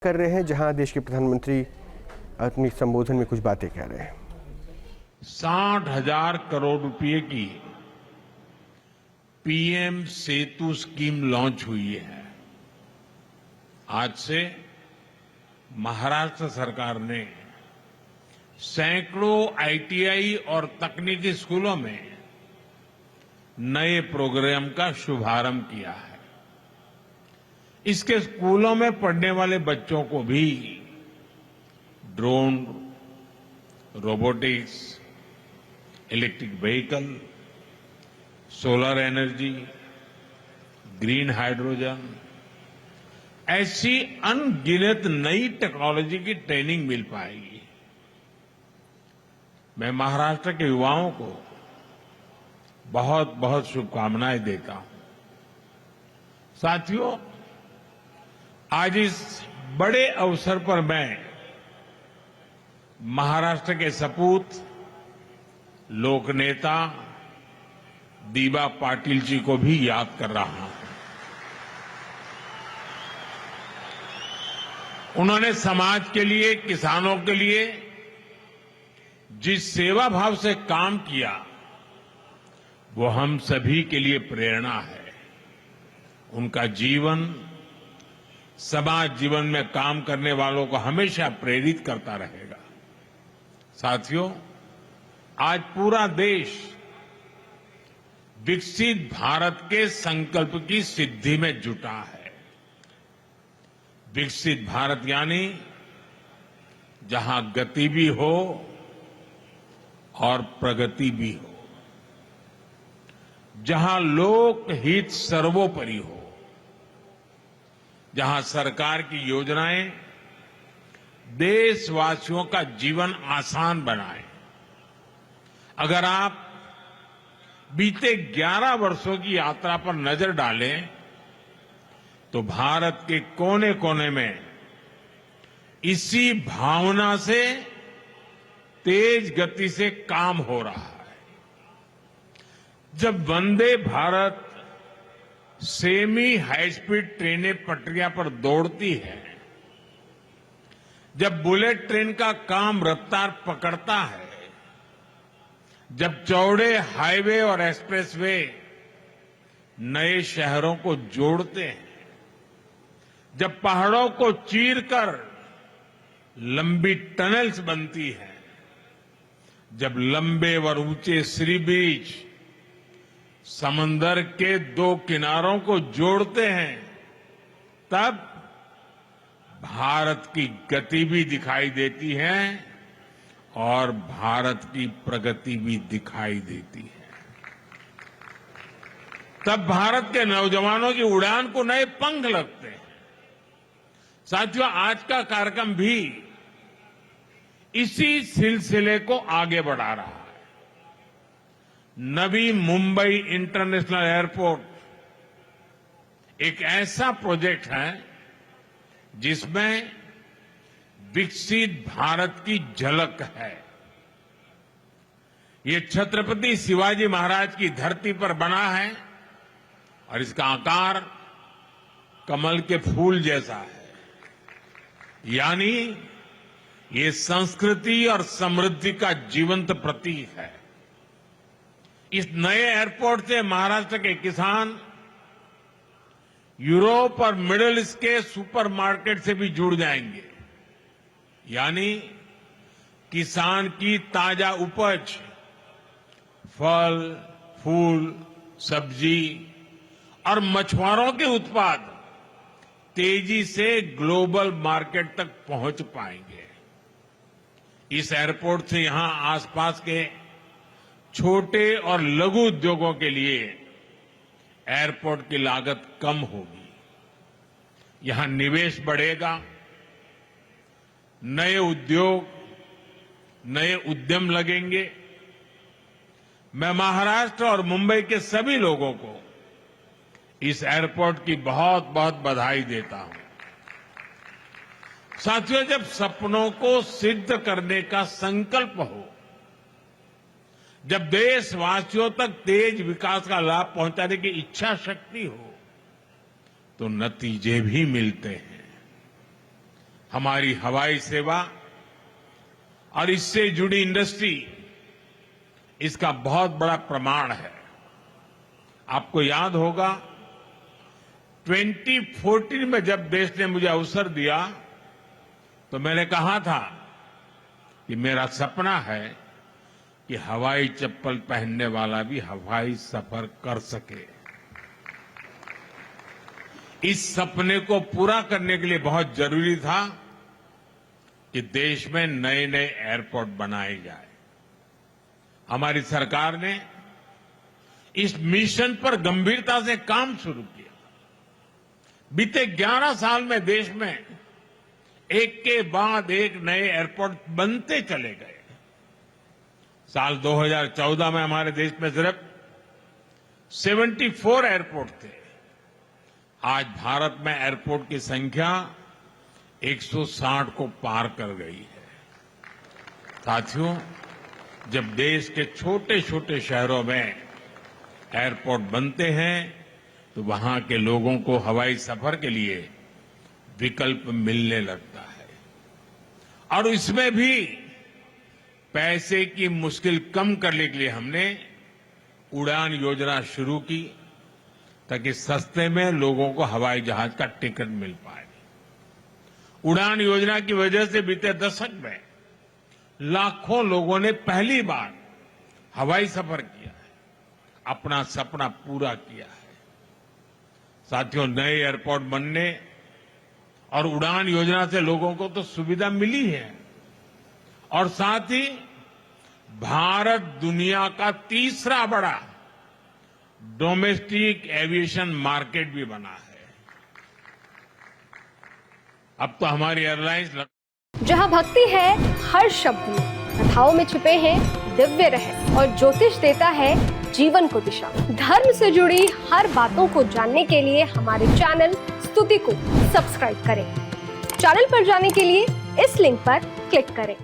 कर रहे हैं, जहां देश के प्रधानमंत्री अपने संबोधन में कुछ बातें कह रहे हैं। 60,000 करोड़ रुपए की पीएम सेतु स्कीम लॉन्च हुई है। आज से महाराष्ट्र सरकार ने सैकड़ों आईटीआई और तकनीकी स्कूलों में नए प्रोग्राम का शुभारंभ किया है। इसके स्कूलों में पढ़ने वाले बच्चों को भी drone, robotics, electric vehicle, solar energy, green hydrogen ऐसी अनगिनत नई टेक्नोलॉजी की ट्रेनिंग मिल पाएगी। मैं महाराष्ट्र के युवाओं को बहुत बहुत शुभकामनाएं देता हूं। साथियों, आज इस बड़े अवसर पर मैं महाराष्ट्र के सपूत लोक नेता दीबा पाटिल जी को भी याद कर रहा हूं। उन्होंने समाज के लिए, किसानों के लिए जिस सेवा भाव से काम किया वो हम सभी के लिए प्रेरणा है। उनका जीवन समाज जीवन में काम करने वालों को हमेशा प्रेरित करता रहेगा। साथियों, आज पूरा देश विकसित भारत के संकल्प की सिद्धि में जुटा है। विकसित भारत यानी जहां गति भी हो और प्रगति भी हो, जहां लोक हित सर्वोपरि हो, जहां सरकार की योजनाएं देशवासियों का जीवन आसान बनाए। अगर आप बीते 11 वर्षों की यात्रा पर नजर डालें तो भारत के कोने कोने में इसी भावना से तेज गति से काम हो रहा है। जब Vande Bharat semi high speed ट्रेनें पटरियां पर दौड़ती है, जब बुलेट ट्रेन का काम रफ्तार पकड़ता है, जब चौड़े हाईवे और एक्सप्रेसवे नए शहरों को जोड़ते हैं, जब पहाड़ों को चीरकर लंबी टनल्स बनती हैं, जब लंबे और ऊंचे सी बीच समंदर के दो किनारों को जोड़ते हैं, तब भारत की गति भी दिखाई देती है और भारत की प्रगति भी दिखाई देती है। तब भारत के नौजवानों की उड़ान को नए पंख लगते हैं। साथियों, आज का कार्यक्रम भी इसी सिलसिले को आगे बढ़ा रहा है। नवी मुंबई इंटरनेशनल एयरपोर्ट एक ऐसा प्रोजेक्ट है जिसमें विकसित भारत की झलक है। ये छत्रपति शिवाजी महाराज की धरती पर बना है और इसका आकार कमल के फूल जैसा है। यानी ये संस्कृति और समृद्धि का जीवंत प्रतीक है। इस नए एयरपोर्ट से महाराष्ट्र के किसान यूरोप और मिडिल ईस्ट के सुपरमार्केट से भी जुड़ जाएंगे। यानी किसान की ताजा उपज, फल, फूल, सब्जी और मछुआरों के उत्पाद तेजी से ग्लोबल मार्केट तक पहुंच पाएंगे। इस एयरपोर्ट से यहां आसपास के छोटे और लघु उद्योगों के लिए एयरपोर्ट की लागत कम होगी। यहां निवेश बढ़ेगा, नए उद्योग, नए उद्यम लगेंगे। मैं महाराष्ट्र और मुंबई के सभी लोगों को इस एयरपोर्ट की बहुत बहुत बधाई देता हूं। साथियों, जब सपनों को सिद्ध करने का संकल्प हो, जब देशवासियों तक तेज विकास का लाभ पहुंचाने की इच्छा शक्ति हो, तो नतीजे भी मिलते हैं। हमारी हवाई सेवा और इससे जुड़ी इंडस्ट्री इसका बहुत बड़ा प्रमाण है। आपको याद होगा 2014 में जब देश ने मुझे अवसर दिया तो मैंने कहा था कि मेरा सपना है कि हवाई चप्पल पहनने वाला भी हवाई सफर कर सके। इस सपने को पूरा करने के लिए बहुत जरूरी था कि देश में नए नए एयरपोर्ट बनाए जाए। हमारी सरकार ने इस मिशन पर गंभीरता से काम शुरू किया। बीते 11 साल में देश में एक के बाद एक नए एयरपोर्ट बनते चले गए। साल 2014 में हमारे देश में सिर्फ 74 एयरपोर्ट थे। आज भारत में एयरपोर्ट की संख्या 160 को पार कर गई है। साथियों, जब देश के छोटे छोटे शहरों में एयरपोर्ट बनते हैं तो वहां के लोगों को हवाई सफर के लिए विकल्प मिलने लगता है और इसमें भी पैसे की मुश्किल कम करने के लिए हमने उड़ान योजना शुरू की ताकि सस्ते में लोगों को हवाई जहाज का टिकट मिल पाए। उड़ान योजना की वजह से बीते दशक में लाखों लोगों ने पहली बार हवाई सफर किया है, अपना सपना पूरा किया है। साथियों, नए एयरपोर्ट बनने और उड़ान योजना से लोगों को तो सुविधा मिली है और साथ ही भारत दुनिया का तीसरा बड़ा डोमेस्टिक एविएशन मार्केट भी बना है। अब तो हमारी एयरलाइंस जहां भक्ति है हर शब्द में, कथाओं में छुपे हैं दिव्य रहस्य और ज्योतिष देता है जीवन को दिशा। धर्म से जुड़ी हर बातों को जानने के लिए हमारे चैनल स्तुति को सब्सक्राइब करें। चैनल पर जाने के लिए इस लिंक पर क्लिक करें।